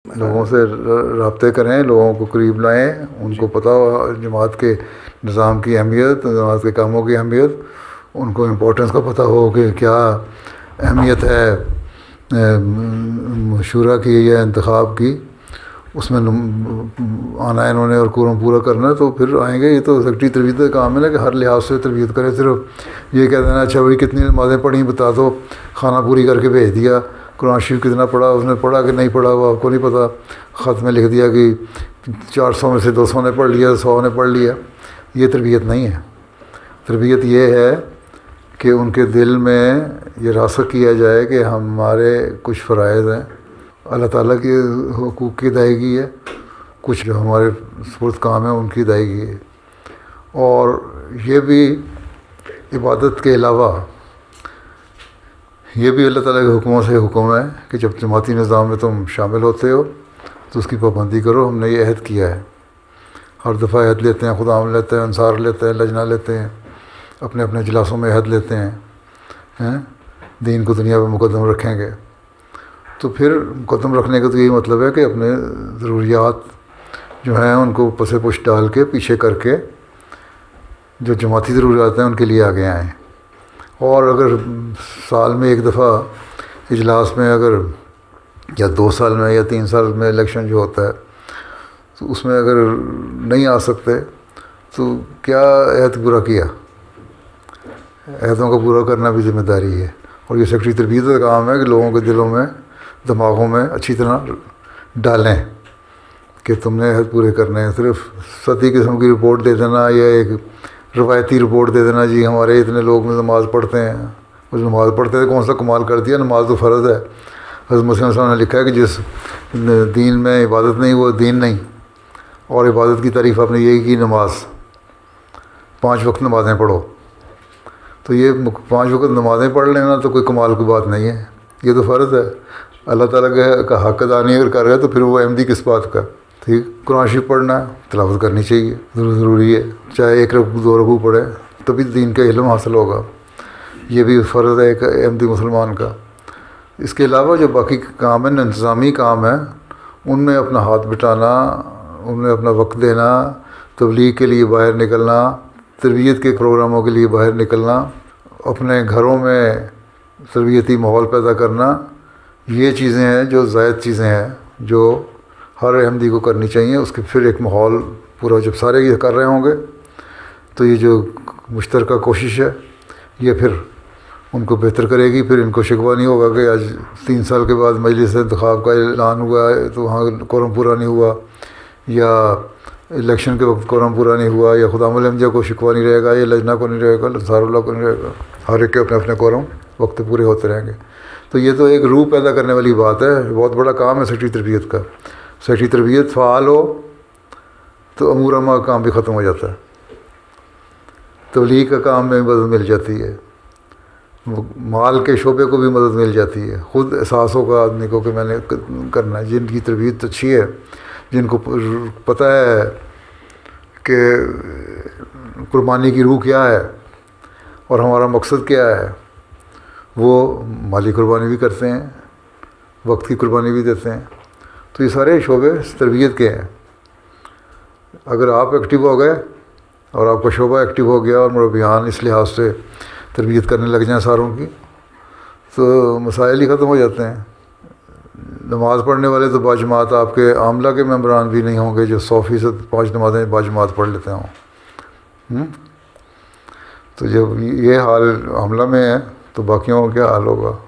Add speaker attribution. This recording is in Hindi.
Speaker 1: लोगों से रब्ते करें, लोगों को करीब लाएं, उनको पता हो जमात के निज़ाम की अहमियत, जमात के कामों की अहमियत, उनको इम्पोर्टेंस का पता हो कि क्या अहमियत है शुरा की या इंतखाब की। उसमें आना है इन्होंने और कोरम पूरा करना है तो फिर आएंगे। ये तो सेक्रेटरी तरबियत का काम है ना कि हर लिहाज से तरबियत करे। सिर्फ ये कह देना अच्छा भाई कितनी नमाज़ें पढ़ी बता दो, खाना पूरी करके भेज दिया, कुरान शरीफ कितना पढ़ा, उसने पढ़ा कि नहीं पढ़ा वो आपको नहीं पता, ख़त में लिख दिया कि 400 में से 200 ने पढ़ लिया, 100 ने पढ़ लिया। ये तरबियत नहीं है। तरबियत ये है कि उनके दिल में ये रासख किया जाए कि हमारे कुछ फ़राइज़ हैं, अल्लाह ताला के हुकूक़ की अदायगी है, कुछ जो हमारे सुपुर्द काम है उनकी अदायगी है। और ये भी इबादत के अलावा ये भी अल्लाह ताला के हुक्मों से हुक्म है कि जब जमाती निज़ाम में तुम शामिल होते हो तो उसकी पाबंदी करो। हमने ये अहद किया है, हर दफ़ा अहद लेते हैं, खुदा लेते हैं, अंसार लेते हैं, लजना लेते हैं, अपने अपने इजलासों में अहद लेते हैं दीन को दुनिया पर मुकद्दम रखेंगे। तो फिर मुकद्दम रखने का तो यही मतलब है कि अपने ज़रूरियात जो हैं उनको पसे पुश डाल के पीछे करके जो जमाती ज़रूरियात हैं उनके लिए आगे आएँ। और अगर साल में एक दफ़ा इजलास में अगर या 2 साल में या 3 साल में इलेक्शन जो होता है तो उसमें अगर नहीं आ सकते तो क्या अहद पूरा किया? अहदों को पूरा करना भी ज़िम्मेदारी है। और ये सेक्रेटरी तरबियत का काम है कि लोगों के दिलों में दिमागों में अच्छी तरह डालें कि तुमने अहद पूरे करने हैं। सिर्फ सती किस्म की रिपोर्ट दे देना या एक रवायती रिपोर्ट दे देना जी हमारे इतने लोग नमाज़ पढ़ते हैं, उस नमाज़ पढ़ते थे, कौन सा कमाल कर दिया, नमाज तो फ़र्ज़ है। हज़रत मुस्लिम सल्लल्लाहु अलैहि वसल्लम ने लिखा है कि जिस दीन में इबादत नहीं वो दीन नहीं। और इबादत की तारीफ़ आपने यही की नमाज, 5 वक्त नमाज़ें पढ़ो। तो ये 5 वक्त नमाज़ें पढ़ लेना तो कोई कमाल की बात नहीं है, ये तो फ़र्ज़ है। अल्लाह ताला का हक़ अदा नहीं अगर कर रहे तो फिर वो अहमदी किस बात का। ठीक, कुरान शरीफ पढ़ना है, तिलावत करनी चाहिए, ज़रूरी है, चाहे 1 रकू 2 रकू पढ़े तभी दीन का इल्म हासिल होगा। ये भी फ़र्ज़ है एक अहमदी मुसलमान का। इसके अलावा जो बाकी काम है, इंतज़ामी काम है, उनमें अपना हाथ बटाना, उनमें अपना वक्त देना, तबलीग के लिए बाहर निकलना, तरबियत के प्रोग्रामों के लिए बाहर निकलना, अपने घरों में तरबियती माहौल पैदा करना, ये चीज़ें हैं जो ज़ायद चीज़ें हैं जो हर अहमदी को करनी चाहिए। उसके फिर एक माहौल पूरा जब सारे ये कर रहे होंगे तो ये जो मुश्तरका कोशिश है ये फिर उनको बेहतर करेगी। फिर इनको शिकवा नहीं होगा कि आज 3 साल के बाद मजलिस इंतखाब का ऐलान हुआ है तो वहाँ कोरम पूरा नहीं हुआ, या इलेक्शन के वक्त कोरम पूरा नहीं हुआ, या खुदामुल अमजा को शिकवा नहीं रहेगा, या लजना को नहीं रहेगा, अंसारुल्लाह को नहीं रहेगा। हर एक के अपने अपने कोरम वक्त पूरे होते रहेंगे। तो ये तो एक रूह पैदा करने वाली बात है। बहुत बड़ा काम है सेक्रेटरी तरबियत का। सेक्रेटरी तरबियत फ़ाल हो तो अमूर अमा का काम भी ख़त्म हो जाता है, तबलीग का काम में मदद मिल जाती है, माल के शोबे को भी मदद मिल जाती है, ख़ुद एहसास होगा आदमी को कि मैंने करना है। जिनकी तरबियत अच्छी है, जिनको पता है कि कुर्बानी की रूह क्या है और हमारा मकसद क्या है, वो माली कुर्बानी भी करते हैं, वक्त की कुर्बानी भी देते हैं। तो ये सारे शोबे तरबियत के हैं। अगर आप एक्टिव हो गए और आपका शोबा एक्टिव हो गया और मुरब्बियान इस लिहाज से तरबियत करने लग जाएँ सारों की तो मसाइल ही ख़त्म हो जाते हैं। नमाज़ पढ़ने वाले तो बाजमात आपके आमला के मेंबरान भी नहीं होंगे जो 100% 5 नमाज़ें बाजमात पढ़ लेते हों। तो जब ये हाल आमला में है तो बाकियों का क्या हाल होगा।